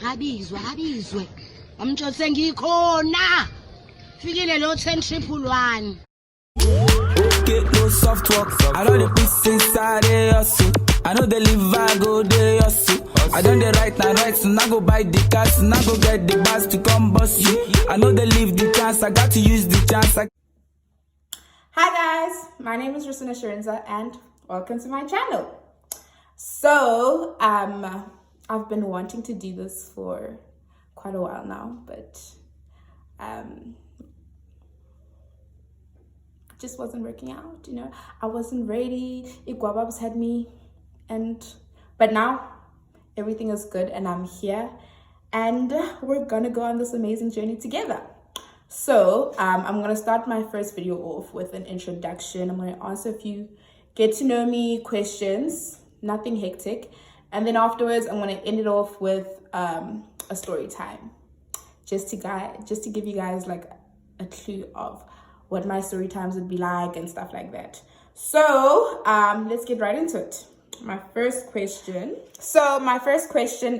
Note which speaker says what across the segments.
Speaker 1: akabizwe amtshotse ngikhona fikile lo 10
Speaker 2: Get no soft work. I know the peace inside the hustle. I know the live I go the hustle. I done the right so now go buy the cars, now go get the bus to come bust you. I know they leave the chance, I got to use the chance.
Speaker 3: Hi guys, my name is Rusina Sharenza and welcome to my channel. So I've been wanting to do this for quite a while now, but just wasn't working out, you know. I wasn't ready. Iguababs had me, but now everything is good and I'm here and we're gonna go on this amazing journey together. So I'm gonna start my first video off with an introduction. I'm gonna answer a few get to know me questions, nothing hectic, and then afterwards I'm gonna end it off with a story time, just to give you guys like a clue of what my story times would be like and stuff like that. So let's get right into it. My first question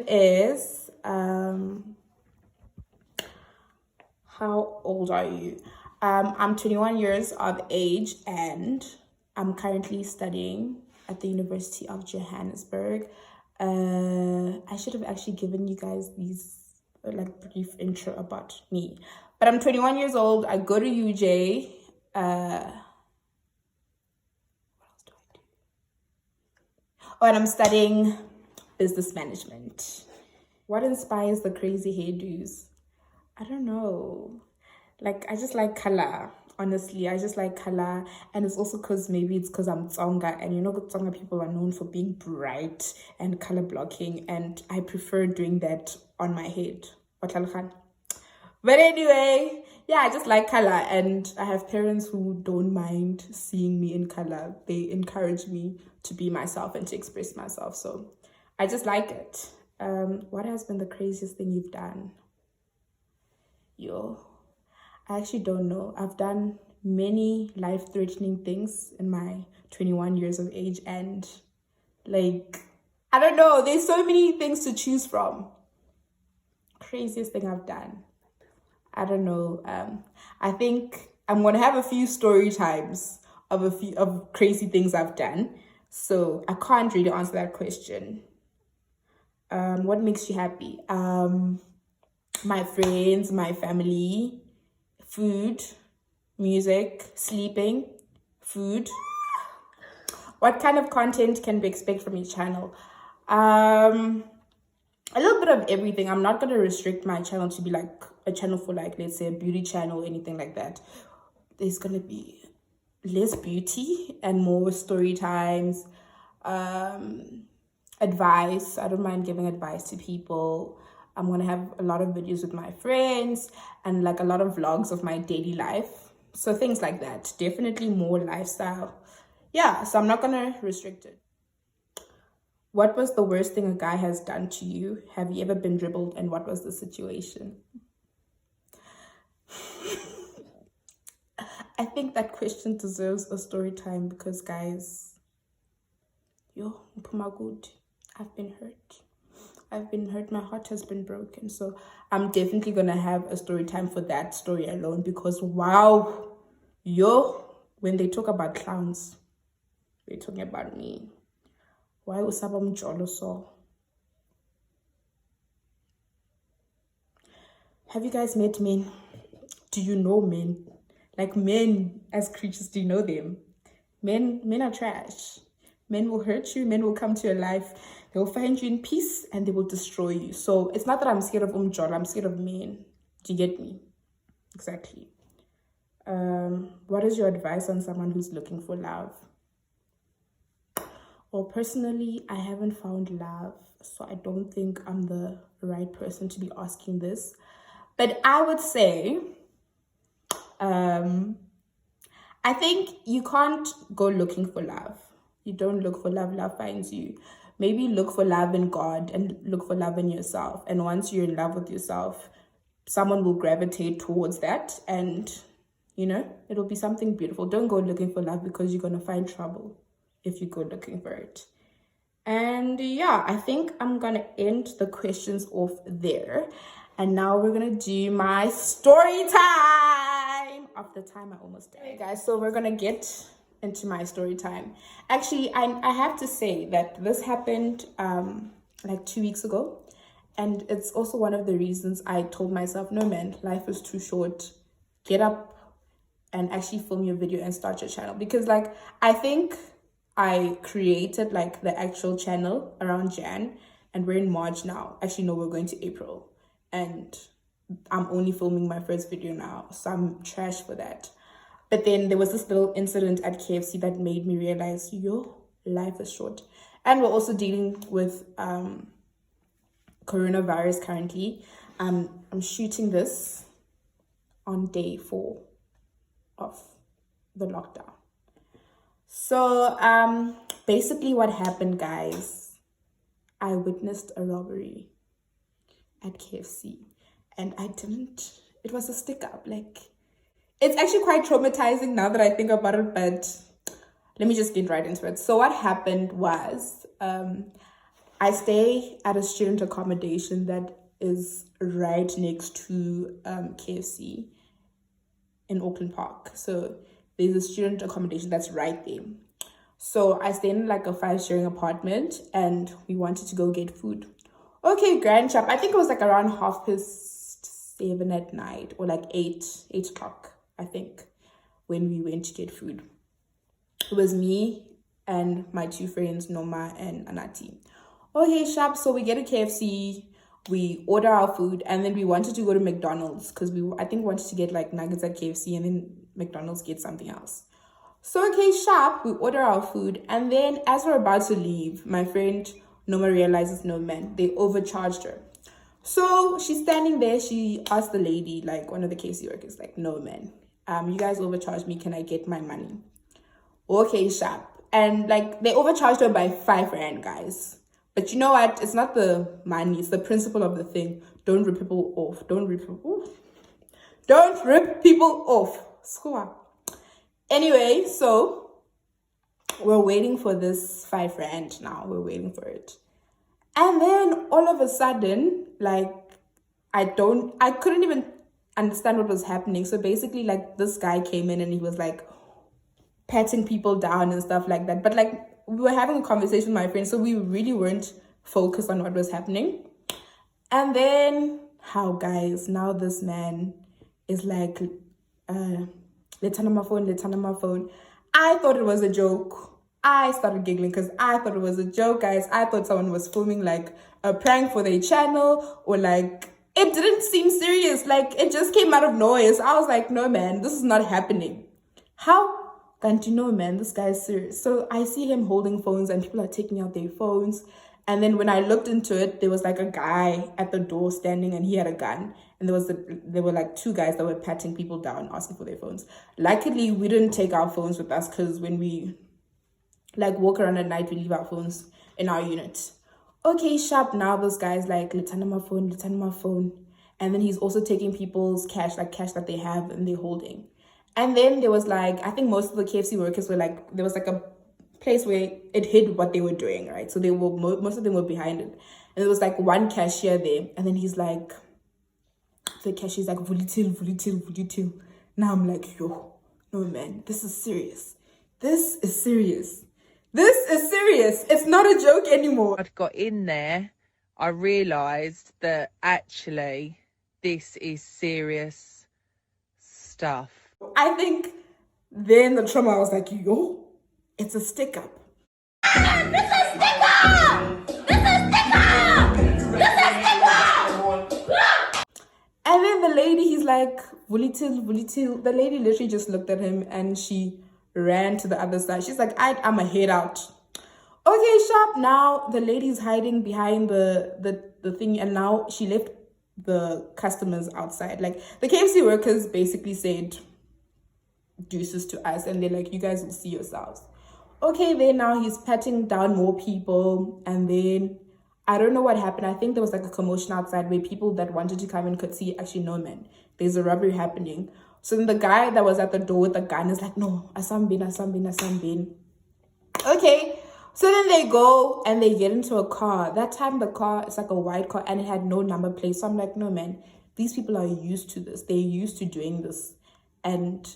Speaker 3: is how old are you? I'm 21 years of age and I'm currently studying at the University of Johannesburg. I should have actually given you guys these like brief intro about me, but I'm 21 years old. I go to UJ. What else do I do? Oh, and I'm studying business management. What inspires the crazy hairdos? I don't know. Like, I just like color. Honestly, I just like color. And it's also because I'm Tsonga. And you know, Tsonga people are known for being bright and color blocking. And I prefer doing that on my head. But anyway, yeah, I just like color. And I have parents who don't mind seeing me in color. They encourage me to be myself and to express myself. So I just like it. What has been the craziest thing you've done? I actually don't know. I've done many life-threatening things in my 21 years of age, and like, I don't know, there's so many things to choose from. Craziest thing I've done, I don't know. I think I'm gonna have a few story times of crazy things I've done, so I can't really answer that question. What makes you happy? My friends, my family, food, music, sleeping, food. What kind of content can we expect from your channel? A little bit of everything. I'm not going to restrict my channel to be like a channel for like, let's say a beauty channel or anything like that. There's going to be less beauty and more story times, advice. I don't mind giving advice to people. I'm going to have a lot of videos with my friends and like a lot of vlogs of my daily life. So things like that. Definitely more lifestyle. Yeah, so I'm not going to restrict it. What was the worst thing a guy has done to you? Have you ever been dribbled and what was the situation? I think that question deserves a story time because guys, I've been hurt. My heart has been broken. So I'm definitely going to have a story time for that story alone because wow, when they talk about clowns, they're talking about me. Why usaba mjolo so? Have you guys met men? Do you know men? Like men as creatures, do you know them? Men are trash. Men will hurt you. Men will come to your life. They will find you in peace and they will destroy you. So it's not that I'm scared of umjolo. I'm scared of men. Do you get me? Exactly. What is your advice on someone who's looking for love? Well, personally, I haven't found love. So I don't think I'm the right person to be asking this. But I would say, I think you can't go looking for love. You don't look for love, love finds you. Maybe look for love in God and look for love in yourself. And once you're in love with yourself, someone will gravitate towards that and, you know, it'll be something beautiful. Don't go looking for love because you're going to find trouble if you go looking for it. And yeah, I think I'm gonna end the questions off there. And now we're gonna do my story time of the time I almost died. Okay, guys, so we're gonna get into my story time. Actually, I have to say that this happened like 2 weeks ago. And it's also one of the reasons I told myself, no man, life is too short. Get up and actually film your video and start your channel. Because like, I think I created like the actual channel around Jan, and we're in March now. Actually, no, we're going to April. And I'm only filming my first video now. So I'm trash for that. But then there was this little incident at KFC that made me realize, yo, life is short. And we're also dealing with coronavirus currently. I'm shooting this on day 4 of the lockdown. So basically what happened, guys, I witnessed a robbery at KFC, and it was a stick up. Like, it's actually quite traumatizing now that I think about it, but let me just get right into it. So what happened was, I stay at a student accommodation that is right next to KFC in Auckland Park. So there's a student accommodation that's right there. So I stayed in like a 5-sharing apartment, and we wanted to go get food. Okay, grand shop. I think it was like around 7:30 at night, or like 8 o'clock, I think, when we went to get food. It was me and my 2 friends, Noma and Anati. Okay, sharp. So we get a KFC, we order our food, and then we wanted to go to McDonald's because I think we wanted to get like nuggets at KFC and then McDonald's get something else. So okay, sharp, we order our food, and then as we're about to leave, my friend Noma realizes, no man, they overcharged her. So she's standing there, she asked the lady, like one of the KFC workers, like, no man, you guys overcharged me, can I get my money? Okay, sharp. And like they overcharged her by 5 rand, guys. But you know what? It's not the money, it's the principle of the thing. Don't rip people off. Don't rip people off. Score. Anyway, so we're waiting for this 5 rand now. We're waiting for it. And then all of a sudden, like, I couldn't even understand what was happening. So basically, like, this guy came in and he was like patting people down and stuff like that. But like, we were having a conversation with my friends, so we really weren't focused on what was happening. And then, guys, now this man is like, let's turn on my phone. I thought it was a joke. I started giggling because I thought it was a joke, guys. I thought someone was filming like a prank for their channel, or like, it didn't seem serious. Like, it just came out of nowhere. So I was like, no, man, this is not happening. How? Can't you know, man, this guy is serious. So I see him holding phones and people are taking out their phones. And then when I looked into it, there was like a guy at the door standing and he had a gun. And there were like 2 guys that were patting people down, asking for their phones. Luckily, we didn't take our phones with us because when we like walk around at night, we leave our phones in our unit. Okay, sharp. Now this guy's like, let's turn on my phone. And then he's also taking people's cash, like cash that they have and they're holding. And then there was like, I think most of the KFC workers were like, there was like a place where it hid what they were doing, right? So they were, most of them were behind it. And there was like one cashier there. And then he's like, the cashier's like, volitil. Now I'm like, yo, no man, this is serious. It's not a joke anymore.
Speaker 4: I got in there, I realised that actually this is serious stuff.
Speaker 3: I think then the trauma, I was like, yo, it's a stick up.
Speaker 1: This is stick up!
Speaker 3: And then the lady, he's like, volitil. The lady literally just looked at him and she ran to the other side. She's like, I'm a head out. Okay, sharp. Now the lady's hiding behind the thing, and now she left the customers outside. Like, the KFC workers basically said deuces to us, and they're like, you guys will see yourselves. Okay, then now he's patting down more people, and then I don't know what happened. I think there was like a commotion outside where people that wanted to come in could see, actually, no man, there's a robbery happening. So then the guy that was at the door with the gun is like, no, asambin. Okay, So then they go and they get into a car. That time the car is like a white car and it had no number plate. So I'm like, no man, these people are used to this. They're used to doing this. And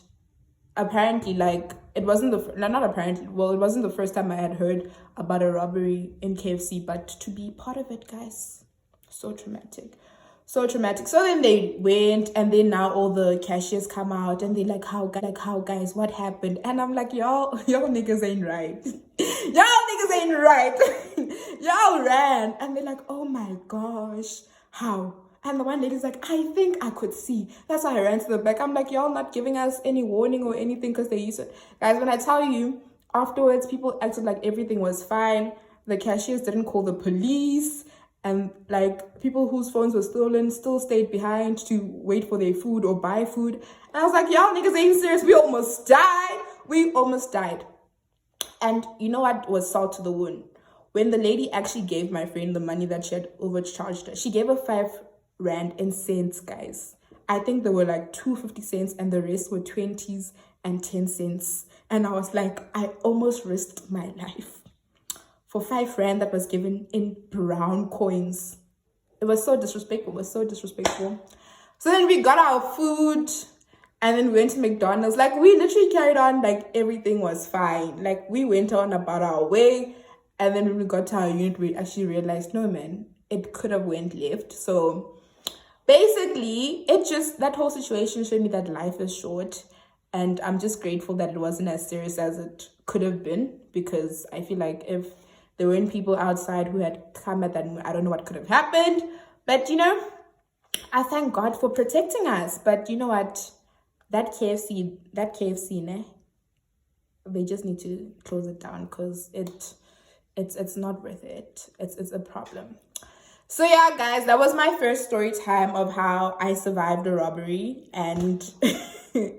Speaker 3: apparently, like, it wasn't not apparently, well, it wasn't the first time I had heard about a robbery in KFC, but to be part of it, guys, so traumatic. So traumatic. So then they went, and then now all the cashiers come out and they're like, how guys, what happened? And I'm like, y'all niggas ain't right. Y'all niggas ain't right. Y'all ran. And they're like, oh my gosh, how? And the one lady's like, I think I could see. That's why I ran to the back. I'm like, y'all not giving us any warning or anything because they used it. Guys, when I tell you, afterwards, people acted like everything was fine. The cashiers didn't call the police. And like people whose phones were stolen still stayed behind to wait for their food or buy food. And I was like, y'all niggas ain't serious. We almost died. And you know what was salt to the wound? When the lady actually gave my friend the money that she had overcharged her, she gave her 5 rand in cents, guys. I think there were like 250 cents and the rest were 20s and 10 cents. And I was like, I almost risked my life for 5 rand that was given in brown coins. It was so disrespectful. So then we got our food and then we went to McDonald's. Like, we literally carried on like everything was fine. Like, we went on about our way. And then when we got to our unit, we actually realized, no man, it could have went left. So basically, that whole situation showed me that life is short. And I'm just grateful that it wasn't as serious as it could have been. Because I feel like if there weren't people outside who had come at that, I don't know what could have happened. But, you know, I thank God for protecting us. But you know what? That KFC, ne? They just need to close it down because it's not worth it. It's a problem. So yeah, guys, that was my first story time of how I survived a robbery. And yeah,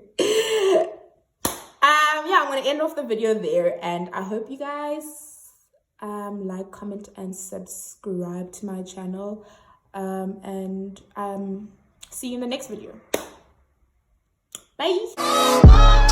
Speaker 3: I'm gonna end off the video there. And I hope you guys like, comment, and subscribe to my channel. And see you in the next video. Bye.